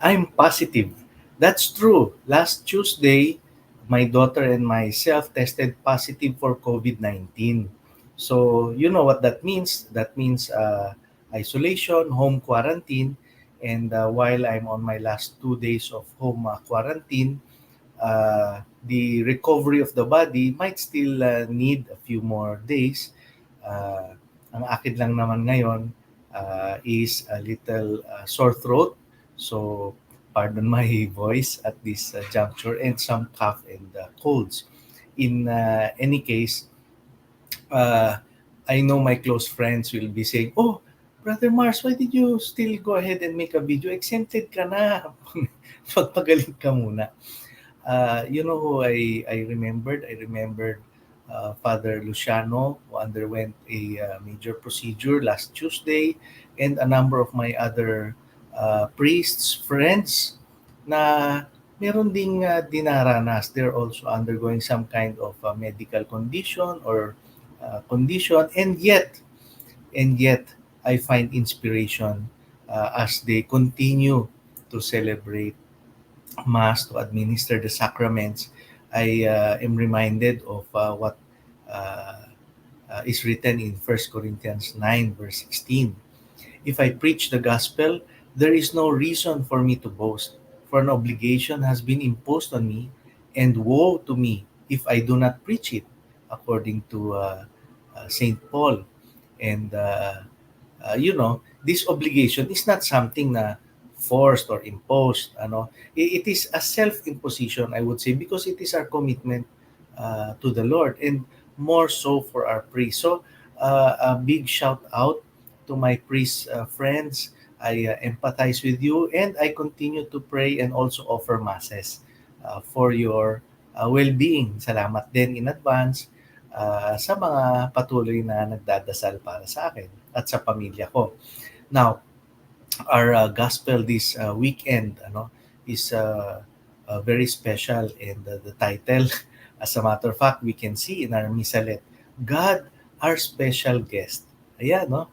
I'm positive. That's true. Last Tuesday, my daughter and myself tested positive for COVID-19. So, you know what that means? That means isolation, home quarantine. And while I'm on my last 2 days of home quarantine, the recovery of the body might still need a few more days. Uh, ang akin lang naman ngayon is a little sore throat. So, pardon my voice at this juncture and some cough and colds. In any case, uh, I know my close friends will be saying, "Oh, Brother Mars, why did you still go ahead and make a video? Exempted ka na. Magpagaling ka muna." You know who I remembered? I remembered Father Luciano, who underwent a major procedure last Tuesday, and a number of my other priests, friends, na meron ding dinaranas. They're also undergoing some kind of medical condition or condition, and yet, I find inspiration as they continue to celebrate Mass, to administer the sacraments. I am reminded of what uh, is written in 1 Corinthians 9, verse 16. If I preach the gospel, there is no reason for me to boast, for an obligation has been imposed on me, and woe to me if I do not preach it, according to St. Paul. And this obligation is not something na forced or imposed. It is a self-imposition, I would say, because it is our commitment to the Lord, and more so for our priests. So, a big shout out to my priest friends. I empathize with you, and I continue to pray and also offer masses for your well-being. Salamat din in advance sa mga patuloy na nagdadasal para sa akin at sa pamilya ko. Now, our gospel this weekend is very special, and the title, as a matter of fact, we can see in our Misalet, God, our special guest. Ayan, no?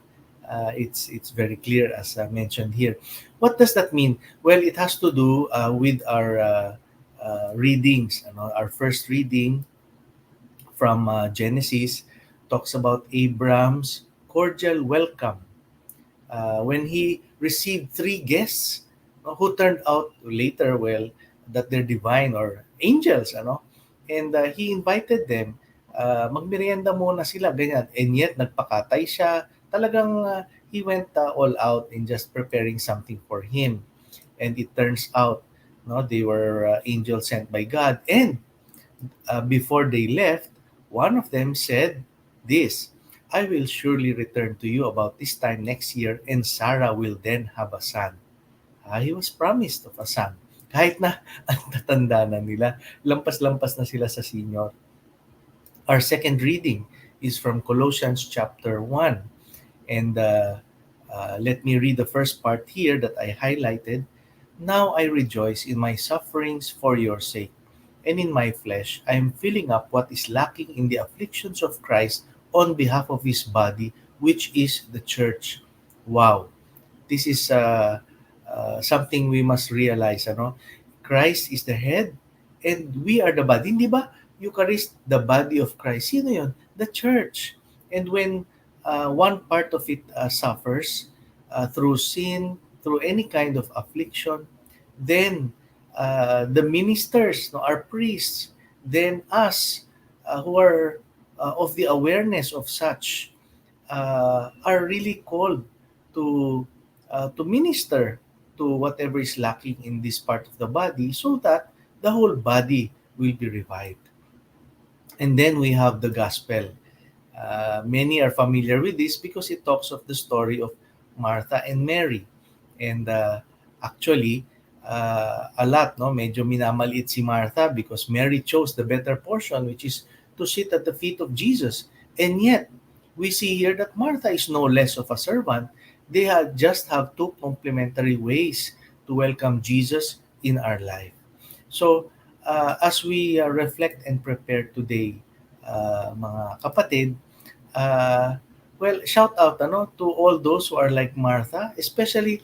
It's very clear, as mentioned here. What does that mean? Well, it has to do with our readings. Our first reading from Genesis talks about Abraham's cordial welcome when he received three guests who turned out later, well, that they're divine or angels, and he invited them, magmerienda muna sila, ganyan. And yet, nagpakatay siya. Talagang he went all out in just preparing something for him. And it turns out, no, they were angels sent by God. And before they left, one of them said this, I will surely return to you about this time next year, and Sarah will then have a son. He was promised of a son. Kahit na ang tatanda na nila, lampas-lampas na sila sa senior. Our second reading is from Colossians chapter 1. And let me read the first part here that I highlighted. Now I rejoice in my sufferings for your sake, and in my flesh I am filling up what is lacking in the afflictions of Christ on behalf of his body, which is the church. Wow. This is something we must realize. Christ is the head, and we are the body. Hindi ba? Eucharist, the body of Christ. Sino yun? The church. And when one part of it suffers through sin, through any kind of affliction, then the ministers, no, our priests, then us who are of the awareness of such, are really called to minister to whatever is lacking in this part of the body, so that the whole body will be revived. And then we have the gospel. Many are familiar with this because it talks of the story of Martha and Mary. And actually, a lot, no? Medyo minamaliit si Martha because Mary chose the better portion, which is to sit at the feet of Jesus. And yet, we see here that Martha is no less of a servant. They just have two complementary ways to welcome Jesus in our life. So, as we reflect and prepare today, mga kapatid, uh, well, shout out to all those who are like Martha, especially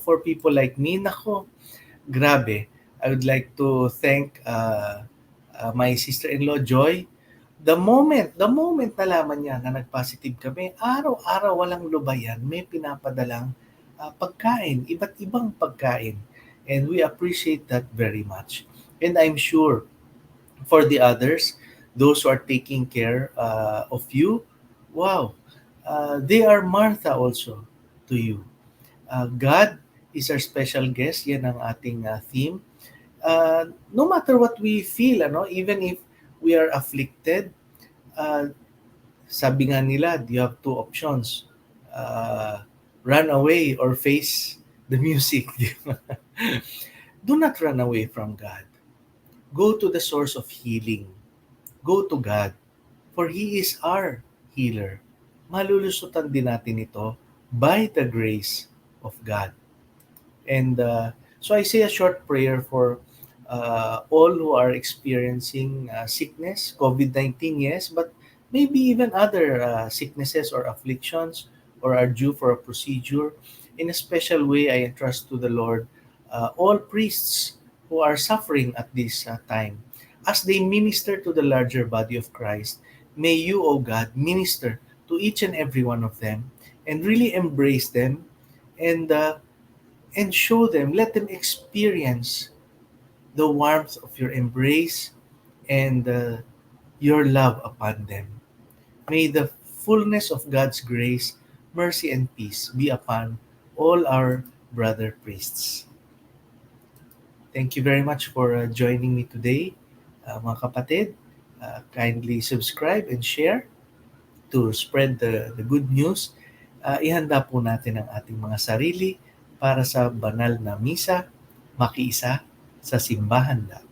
For people like me, nako, grabe. I would like to thank my sister-in-law, Joy. The moment nalaman niya na nag-positive kami, araw-araw walang lubayan, may pinapadalang pagkain, iba't ibang pagkain. And we appreciate that very much. And I'm sure for the others, those who are taking care of you, wow, they are Martha also to you. God is our special guest. Yan ang ating theme. No matter what we feel, even if we are afflicted, uh, sabi nga nila, you have two options. Uh, Run away or face the music. Do not run away from God. Go to the source of healing. Go to God. For He is our healer. Malulusutan din natin ito by the grace of God. And so I say a short prayer for all who are experiencing sickness, COVID-19, yes, but maybe even other sicknesses or afflictions or are due for a procedure. In a special way, I entrust to the Lord all priests who are suffering at this time. As they minister to the larger body of Christ, may you, O God, minister to each and every one of them and really embrace them and show them, let them experience the warmth of your embrace and your love upon them. May the fullness of God's grace, mercy, and peace be upon all our brother priests. Thank you very much for joining me today, mga kapatid. Kindly subscribe and share to spread the good news. Ihanda po natin ang ating mga sarili para sa banal na misa, makiisa sa Simbahanda.